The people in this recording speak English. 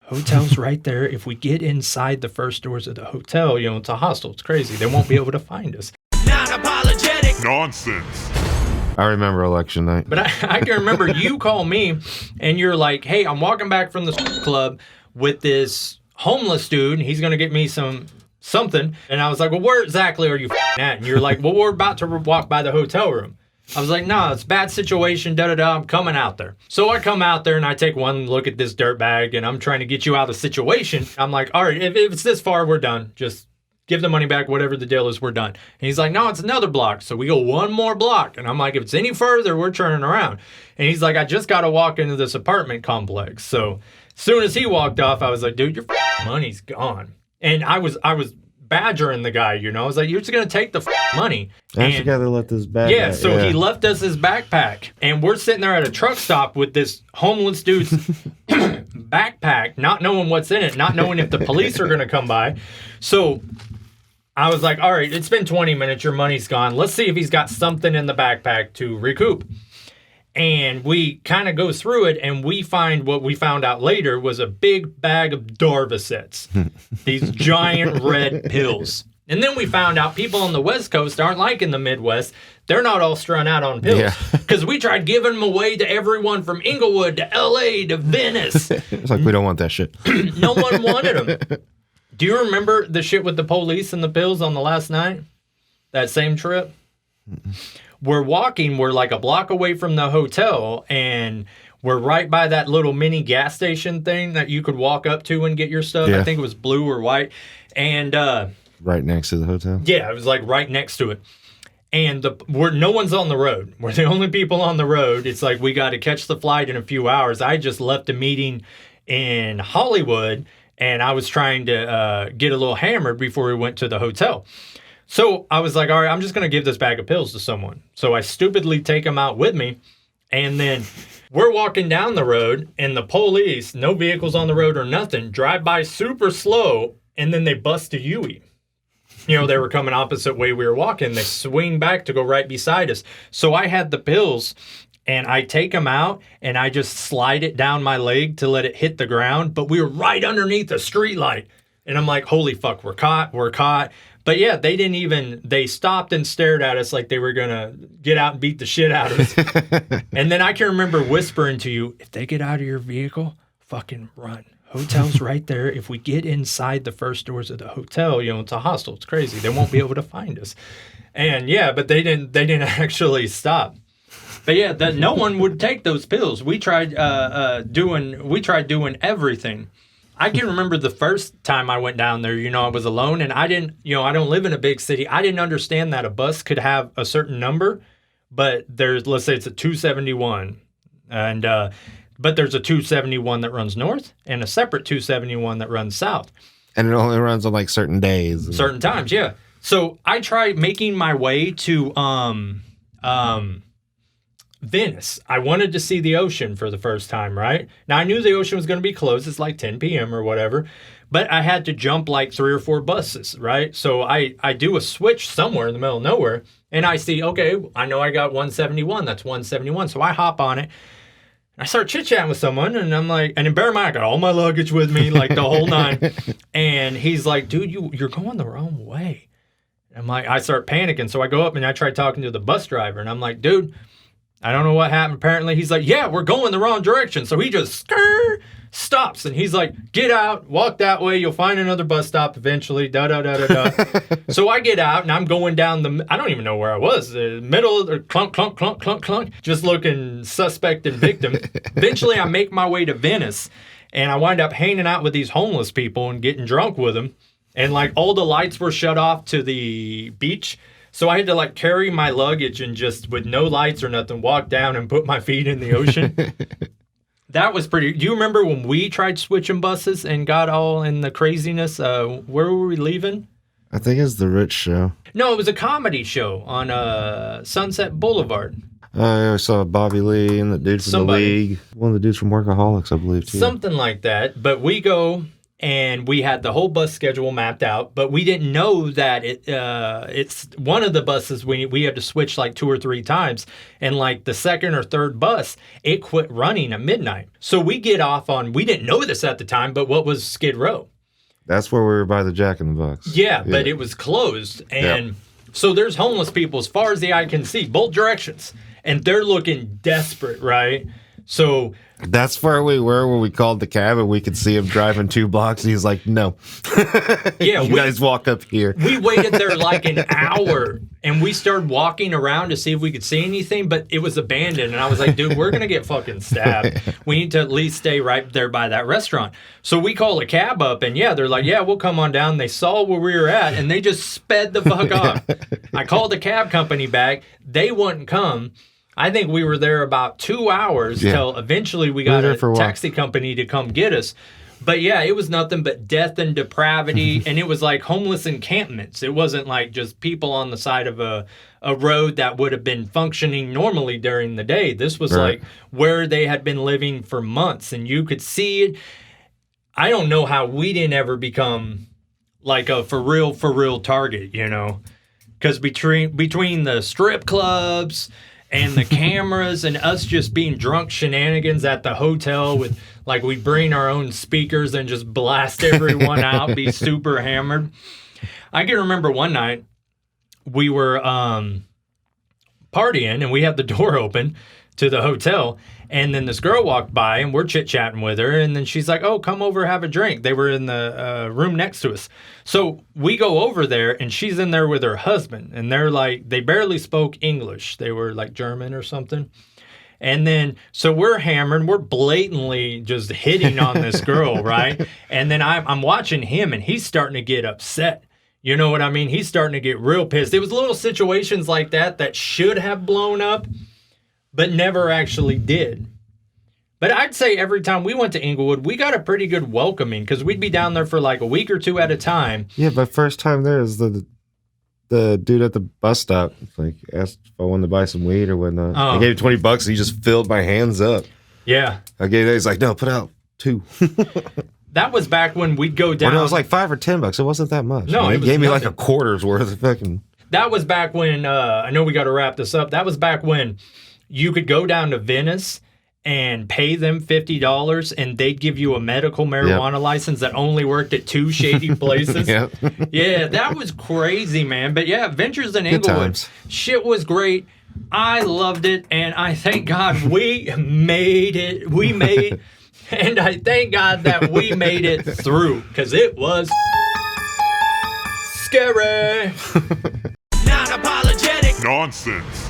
Hotel's right there. If we get inside the first doors of the hotel, it's a hostel. It's crazy. They won't be able to find us. Non-apologetic nonsense. I remember election night. But I can remember you call me and you're like, hey, I'm walking back from the club with this homeless dude. And he's going to get me something. And I was like, well, where exactly are you at? And you're like, well, we're about to walk by the hotel room. I was like, no, it's a bad situation, da-da-da, I'm coming out there. So I come out there and I take one look at this dirtbag and I'm trying to get you out of the situation. I'm like, all right, if it's this far, we're done. Just give the money back, whatever the deal is, we're done. And he's like, no, it's another block. So we go one more block. And I'm like, if it's any further, we're turning around. And he's like, I just got to walk into this apartment complex. So as soon as he walked off, I was like, dude, your money's gone. And I was badgering the guy, I was like, you're just going to take the money. And you got to let this back. Yeah, so he left us his backpack. And we're sitting there at a truck stop with this homeless dude's backpack, not knowing what's in it, not knowing if the police are going to come by. So I was like, all right, it's been 20 minutes. Your money's gone. Let's see if he's got something in the backpack to recoup. And we kind of go through it, and we find what we found out later was a big bag of Darvocets, these giant red pills. And then we found out people on the West Coast aren't like in the Midwest. They're not all strung out on pills. Because we tried giving them away to everyone from Inglewood to L.A. to Venice. It's like, we don't want that shit. No one wanted them. Do you remember the shit with the police and the pills on the last night? That same trip? We're like a block away from the hotel, and we're right by that little mini gas station thing that you could walk up to and get your stuff. Yeah. I think it was blue or white. And right next to the hotel? Yeah, it was like right next to it. And no one's on the road. We're the only people on the road. It's like we got to catch the flight in a few hours. I just left a meeting in Hollywood, and I was trying to get a little hammered before we went to the hotel. So I was like, all right, I'm just going to give this bag of pills to someone. So I stupidly take them out with me. And then we're walking down the road, and the police, no vehicles on the road or nothing, drive by super slow, and then they bust a Yui. They were coming opposite way we were walking. They swing back to go right beside us. So I had the pills, and I take them out, and I just slide it down my leg to let it hit the ground. But we were right underneath a street light. And I'm like, holy fuck, we're caught. But yeah, they stopped and stared at us like they were going to get out and beat the shit out of us. And then I can remember whispering to you, if they get out of your vehicle, fucking run. Hotel's right there. If we get inside the first doors of the hotel, it's a hostel. It's crazy. They won't be able to find us. And yeah, but they didn't actually stop. But yeah, no one would take those pills. We tried doing everything. I can remember the first time I went down there, I was alone, and I don't live in a big city. I didn't understand that a bus could have a certain number, but let's say it's a 271, and but there's a 271 that runs north and a separate 271 that runs south. And it only runs on like certain days. Certain times, yeah. So I tried making my way to Venice. I wanted to see the ocean for the first time, right? Now, I knew the ocean was going to be closed. It's like 10 p.m. or whatever. But I had to jump like 3 or 4 buses, right? So I do a switch somewhere in the middle of nowhere. And I see, okay, I know I got 171. That's 171. So I hop on it. I start chit-chatting with someone. And I'm like, and bear in mind, I got all my luggage with me, like the whole nine. And he's like, dude, you're going the wrong way. I'm like, I start panicking. So I go up and I try talking to the bus driver. And I'm like, dude, I don't know what happened. Apparently, he's like, yeah, we're going the wrong direction. So he just stops. And he's like, get out, walk that way. You'll find another bus stop eventually. Da-da-da-da-da. So I get out, and I'm going down I don't even know where I was. The middle, or clunk, clunk, clunk, clunk, clunk. Just looking suspect and victim. Eventually, I make my way to Venice. And I wind up hanging out with these homeless people and getting drunk with them. And, like, all the lights were shut off to the beach. So I had to, like, carry my luggage and just, with no lights or nothing, walk down and put my feet in the ocean. That was pretty... Do you remember when we tried switching buses and got all in the craziness? Where were we leaving? I think it's the Rich Show. No, it was a comedy show on Sunset Boulevard. I saw Bobby Lee and the dude from The League. One of the dudes from Workaholics, I believe, too. Something like that. But we go... and we had the whole bus schedule mapped out, but we didn't know that it's one of the buses we had to switch like 2 or 3 times, and like the second or third bus, it quit running at midnight. So we get off on, we didn't know this at the time, but what was Skid Row? That's where we were by the Jack in the Box. Yeah, but it was closed, and so there's homeless people as far as the eye can see, both directions, and they're looking desperate, right? So that's where we were when we called the cab and we could see him driving 2 blocks. And he's like, no. Yeah, you guys walk up here. We waited there like an hour and we started walking around to see if we could see anything, but it was abandoned. And I was like, dude, we're going to get fucking stabbed. We need to at least stay right there by that restaurant. So we call a cab up and they're like, yeah, we'll come on down. They saw where we were at and they just sped the fuck off. I called the cab company back. They wouldn't come. I think we were there about 2 hours till eventually we got a taxi company to come get us. But yeah, it was nothing but death and depravity, and it was like homeless encampments. It wasn't like just people on the side of a road that would have been functioning normally during the day. This was like where they had been living for months, and you could see it. I don't know how we didn't ever become like a for real target, you know? Because between the strip clubs and the cameras and us just being drunk shenanigans at the hotel with, like, we bring our own speakers and just blast everyone out, be super hammered. I can remember one night we were partying and we had the door open to the hotel, and then this girl walked by and we're chit-chatting with her, and then she's like, oh, come over, have a drink. They were in the room next to us. So we go over there and she's in there with her husband, and they're like, they barely spoke English. They were like German or something. And then, so we're hammered, we're blatantly just hitting on this girl, right? And then I'm watching him and he's starting to get upset. You know what I mean? He's starting to get real pissed. It was little situations like that should have blown up, but never actually did. But I'd say every time we went to Inglewood, we got a pretty good welcoming because we'd be down there for like a week or 2 at a time. Yeah, but first time there is the dude at the bus stop. Like, asked if I wanted to buy some weed or whatnot. I gave him $20 and he just filled my hands up. Yeah. He's like, no, put out 2. That was back when we'd go down. Well, it was like $5 or $10. It wasn't that much. No, he gave me like a quarter's worth of fucking. That was back when, I know we got to wrap this up. That was back when you could go down to Venice and pay them $50 and they'd give you a medical marijuana license that only worked at 2 shady places. Yeah, that was crazy, man. But yeah, Ventures in Inglewood, shit was great. I loved it, and I thank God we made it. And I thank God that we made it through, because it was scary. Non-apologetic nonsense.